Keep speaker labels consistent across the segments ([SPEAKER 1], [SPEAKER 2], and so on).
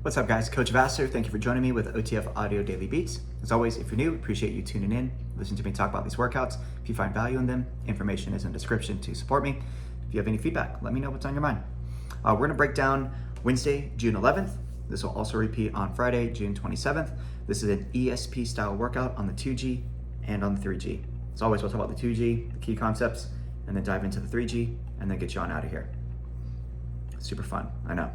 [SPEAKER 1] What's up, guys? Coach Vassar. Thank you for joining me with OTF Audio Daily Beats. As always, if you're new, appreciate you tuning in. Listen to me talk about these workouts. If you find value in them, information is in the description to support me. If you have any feedback, let me know what's on your mind. We're going to break down Wednesday, June 11th. This will also repeat on Friday, June 27th. This is an ESP style workout on the 2G and on the 3G. As always, we'll talk about the 2G, the key concepts, and then dive into the 3G, and then get you on out of here. Super fun, I know.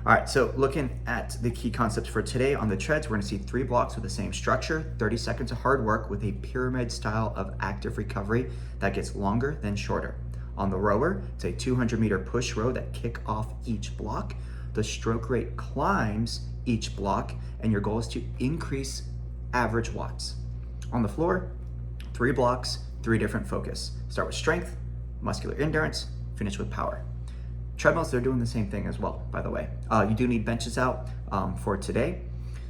[SPEAKER 1] All right, so looking at the key concepts for today on the treads, we're gonna see 3 blocks with the same structure, 30 seconds of hard work with a pyramid style of active recovery that gets longer than shorter. On the rower, it's a 200-meter push row that kick off each block. The stroke rate climbs each block, and your goal is to increase average watts. On the floor, 3 blocks, 3 different focus. Start with strength, muscular endurance, finish with power. Treadmills, they're doing the same thing as well, by the way. You do need benches out for today.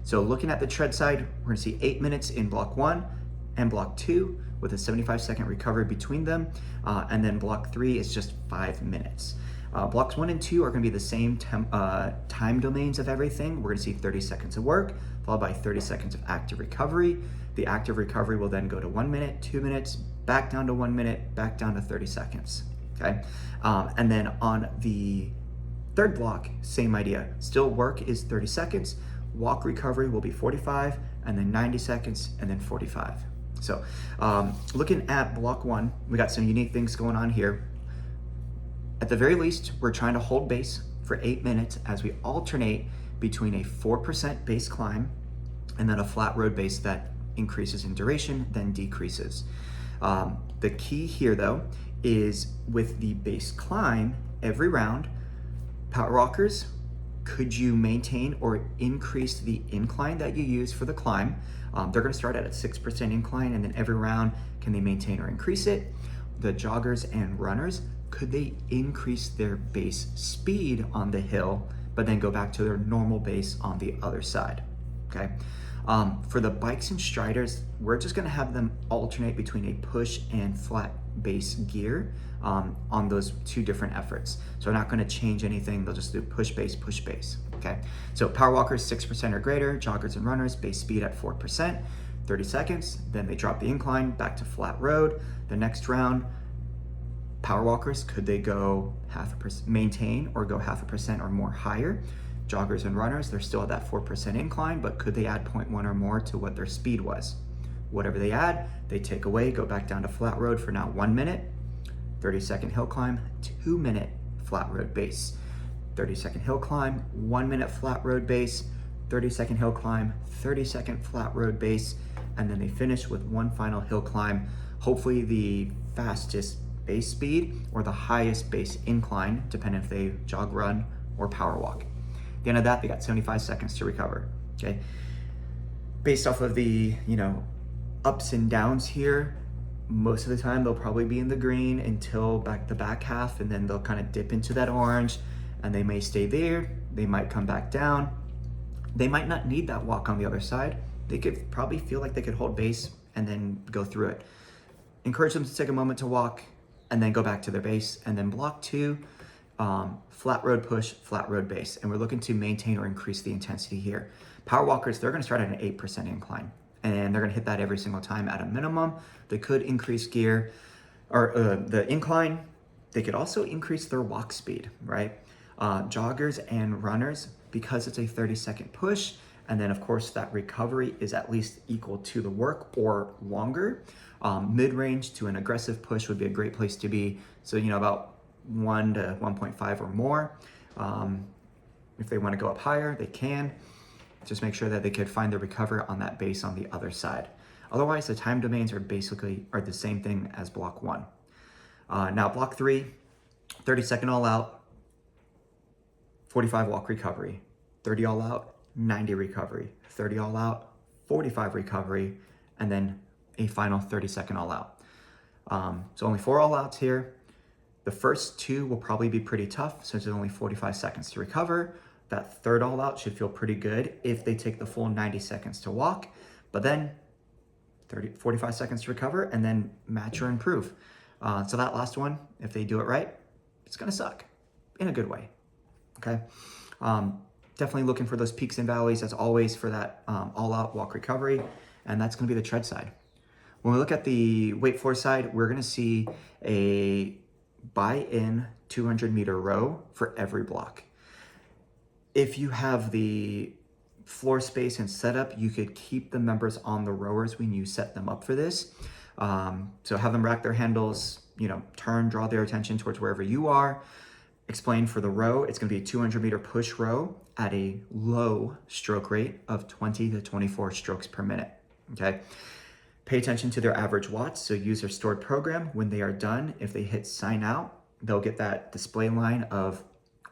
[SPEAKER 1] So looking at the tread side, we're gonna see 8 minutes in block 1 and block 2 with a 75-second recovery between them. And then block 3 is just 5 minutes. Blocks 1 and 2 are gonna be the same time domains of everything. We're gonna see 30 seconds of work, followed by 30 seconds of active recovery. The active recovery will then go to 1 minute, 2 minutes, back down to 1 minute, back down to 30 seconds. Okay, and then on the third block, same idea. Still work is 30 seconds, walk recovery will be 45, and then 90 seconds, and then 45. So looking at block 1, we got some unique things going on here. At the very least, we're trying to hold base for 8 minutes as we alternate between a 4% base climb and then a flat road base that increases in duration, then decreases. The key here though is with the base climb every round, power walkers, could you maintain or increase the incline that you use for the climb? They're gonna start at a 6% incline, and then every round, can they maintain or increase it? The joggers and runners, could they increase their base speed on the hill, but then go back to their normal base on the other side, okay? For the bikes and striders, we're just gonna have them alternate between a push and flat base gear on those 2 different efforts. So we're not gonna change anything, they'll just do push base, okay? So power walkers, 6% or greater, joggers and runners, base speed at 4%, 30 seconds, then they drop the incline, back to flat road. The next round, power walkers, could they go maintain or go 0.5% or more higher? Joggers and runners, they're still at that 4% incline, but could they add 0.1 or more to what their speed was? Whatever they add, they take away, go back down to flat road for now 1 minute, 30-second hill climb, 2 minute flat road base, 30-second hill climb, 1 minute flat road base, 30-second hill climb, 30-second flat road base, and then they finish with 1 final hill climb, hopefully the fastest base speed or the highest base incline, depending if they jog, run, or power walk. At the end of that, they got 75 seconds to recover, okay? Based off of the, ups and downs here, most of the time they'll probably be in the green until the back half, and then they'll kind of dip into that orange, and they may stay there, they might come back down. They might not need that walk on the other side. They could probably feel like they could hold base and then go through it. Encourage them to take a moment to walk and then go back to their base. And then block 2, flat road push, flat road base. And we're looking to maintain or increase the intensity here. Power walkers, they're gonna start at an 8% incline, and they're gonna hit that every single time at a minimum. They could increase gear or the incline. They could also increase their walk speed, right? Joggers and runners, because it's a 30-second push, and then of course that recovery is at least equal to the work or longer. Mid-range to an aggressive push would be a great place to be. So, about 1 to 1.5 or more. If they want to go up higher, they can. Just make sure that they could find the recovery on that base on the other side. Otherwise, the time domains are the same thing as block 1. Now block 3, 30-second all out, 45 walk recovery, 30 all out, 90 recovery, 30 all out, 45 recovery, and then a final 30-second all out. So only 4 all outs here. The first 2 will probably be pretty tough since there's only 45 seconds to recover. That third all out should feel pretty good if they take the full 90 seconds to walk, but then 45 seconds to recover and then match or improve. So that last one, if they do it right, it's gonna suck in a good way, okay? definitely looking for those peaks and valleys as always for that all-out walk recovery, and that's going to be the tread side. When we look at the weight floor side, we're going to see a buy-in 200-meter row for every block. If you have the floor space and setup, you could keep the members on the rowers when you set them up for this. So have them rack their handles, turn, draw their attention towards wherever you are. Explain for the row, it's going to be a 200-meter push row at a low stroke rate of 20 to 24 strokes per minute, okay? Pay attention to their average watts, so use their stored program. When they are done, if they hit sign out, they'll get that display line of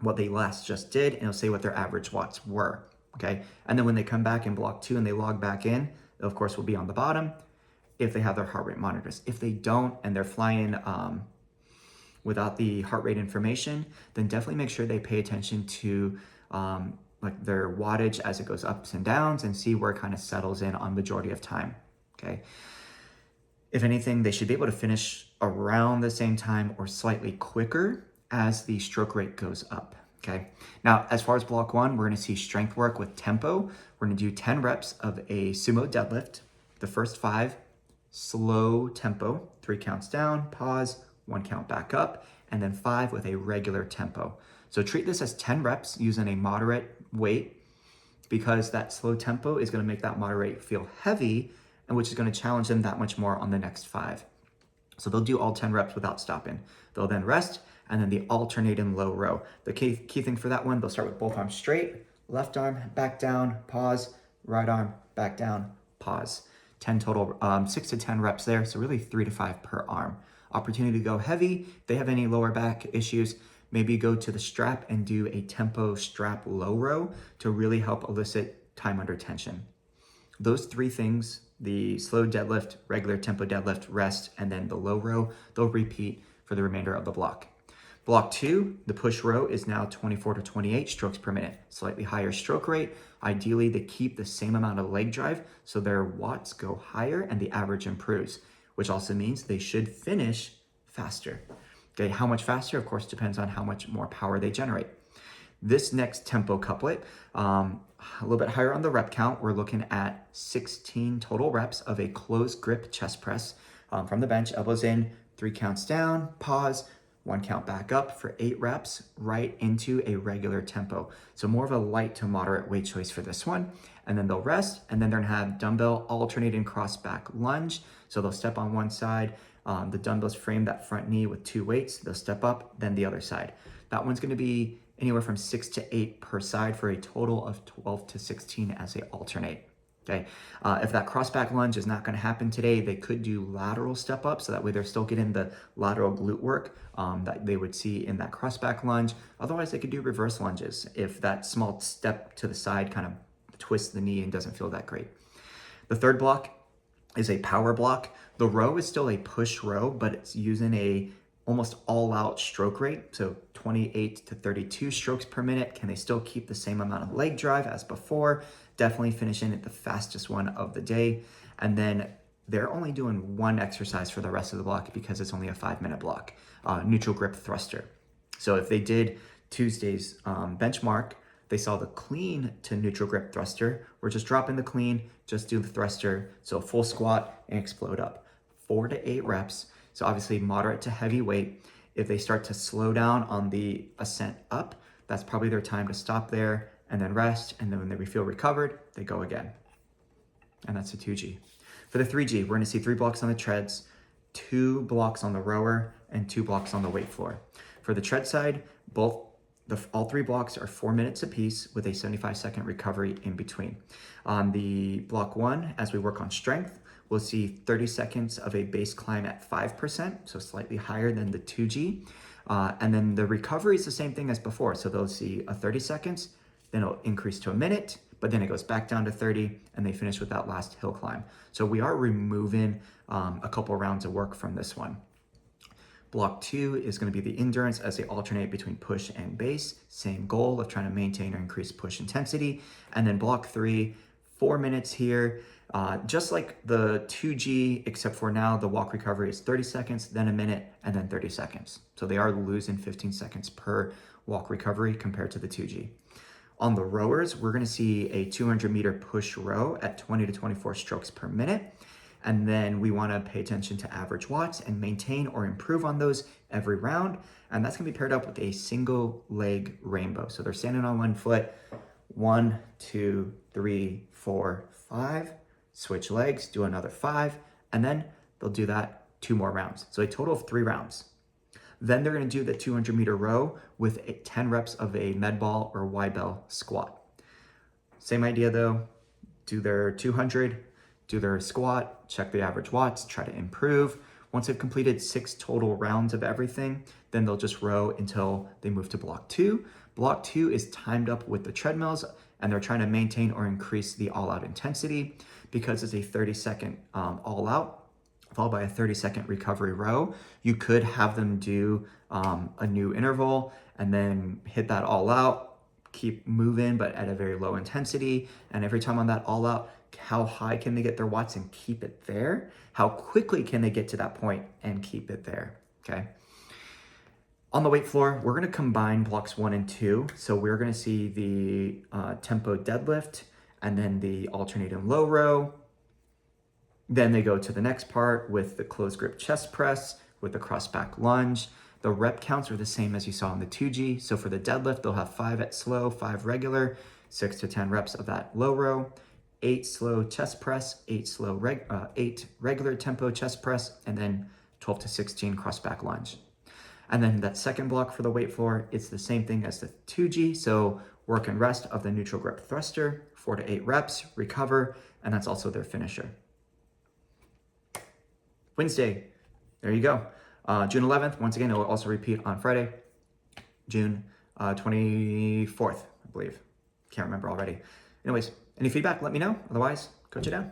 [SPEAKER 1] what they last just did, and it'll say what their average watts were, okay? And then when they come back in block 2 and they log back in, it of course will be on the bottom if they have their heart rate monitors. If they don't and they're flying without the heart rate information, then definitely make sure they pay attention to like their wattage as it goes ups and downs and see where it kind of settles in on majority of time, okay? If anything, they should be able to finish around the same time or slightly quicker as the stroke rate goes up, okay? Now, as far as block 1, we're gonna see strength work with tempo. We're gonna do 10 reps of a sumo deadlift. The first 5, slow tempo, 3 counts down, pause, 1 count back up, and then 5 with a regular tempo. So treat this as 10 reps using a moderate weight, because that slow tempo is gonna make that moderate feel heavy, and which is gonna challenge them that much more on the next 5. So they'll do all 10 reps without stopping. They'll then rest, and then the alternating low row. The key thing for that one, they'll start with both arms straight, left arm back down, pause, right arm back down, pause. 10 total, 6 to 10 reps there, so really 3 to 5 per arm. Opportunity to go heavy. If they have any lower back issues, maybe go to the strap and do a tempo strap low row to really help elicit time under tension. Those 3 things, the slow deadlift, regular tempo deadlift, rest, and then the low row, they'll repeat for the remainder of the block. Block 2, the push row is now 24 to 28 strokes per minute, slightly higher stroke rate. Ideally, they keep the same amount of leg drive so their watts go higher and the average improves, which also means they should finish faster. Okay, how much faster, of course, depends on how much more power they generate. This next tempo couplet, a little bit higher on the rep count. We're looking at 16 total reps of a closed grip chest press from the bench, elbows in, 3 counts down, pause, 1 count back up for 8 reps, right into a regular tempo. So more of a light to moderate weight choice for this one. And then they'll rest, and then they're gonna have dumbbell alternating cross back lunge. So they'll step on one side, the dumbbells frame that front knee with 2 weights, they'll step up, then the other side. That one's gonna be anywhere from 6 to 8 per side for a total of 12 to 16 as they alternate. Okay, if that cross back lunge is not going to happen today, they could do lateral step up, so that way they're still getting the lateral glute work that they would see in that cross back lunge. Otherwise, they could do reverse lunges if that small step to the side kind of twists the knee and doesn't feel that great. The third block is a power block. The row is still a push row, but it's using a almost all-out stroke rate, so 28 to 32 strokes per minute. Can they still keep the same amount of leg drive as before? Definitely finishing at the fastest one of the day. And then they're only doing 1 exercise for the rest of the block because it's only a 5-minute block, neutral grip thruster. So if they did Tuesday's benchmark, they saw the clean to neutral grip thruster. We're just dropping the clean, just do the thruster. So full squat and explode up. 4 to 8 reps. So obviously moderate to heavy weight. If they start to slow down on the ascent up, that's probably their time to stop there and then rest. And then when they feel recovered, they go again. And that's the 2G. For the 3G, we're gonna see 3 blocks on the treads, 2 blocks on the rower, and 2 blocks on the weight floor. For the tread side, all 3 blocks are 4 minutes apiece with a 75-second recovery in between. On the block 1, as we work on strength, we'll see 30 seconds of a base climb at 5%, so slightly higher than the 2G. And then the recovery is the same thing as before. So they'll see a 30 seconds, then it'll increase to a minute, but then it goes back down to 30, and they finish with that last hill climb. So we are removing a couple rounds of work from this one. Block 2 is going to be the endurance as they alternate between push and base. Same goal of trying to maintain or increase push intensity. And then block 3, 4 minutes here. Just like the 2G, except for now the walk recovery is 30 seconds, then a minute, and then 30 seconds. So they are losing 15 seconds per walk recovery compared to the 2G. On the rowers, we're gonna see a 200-meter push row at 20 to 24 strokes per minute. And then we wanna pay attention to average watts and maintain or improve on those every round. And that's gonna be paired up with a single leg rainbow. So they're standing on one foot, 1, 2, 3, 4, 5, switch legs, do another 5, and then they'll do that 2 more rounds. So a total of 3 rounds. Then they're gonna do the 200-meter row with 10 reps of a med ball or Y-bell squat. Same idea though, do their 200, do their squat, check the average watts, try to improve. Once they've completed 6 total rounds of everything, then they'll just row until they move to block 2. Block 2 is timed up with the treadmills, and they're trying to maintain or increase the all-out intensity. Because it's a 30-second all-out, followed by a 30-second recovery row, you could have them do a new interval and then hit that all out, keep moving, but at a very low intensity. And every time on that all out, how high can they get their watts and keep it there? How quickly can they get to that point and keep it there, okay? On the weight floor, we're gonna combine blocks 1 and 2. So we're gonna see the tempo deadlift and then the alternating low row. Then they go to the next part with the closed grip chest press, with the cross back lunge. The rep counts are the same as you saw in the 2G. So for the deadlift, they'll have 5 at slow, 5 regular, 6 to 10 reps of that low row, 8 slow chest press, 8 regular tempo chest press, and then 12 to 16 cross back lunge. And then that second block for the weight floor, it's the same thing as the 2G. So work and rest of the neutral grip thruster, 4 to 8 reps, recover, and that's also their finisher. Wednesday, there you go. June 11th, once again, it will also repeat on Friday, June 24th, I believe. Can't remember already. Anyways, any feedback, let me know. Otherwise, coach it down.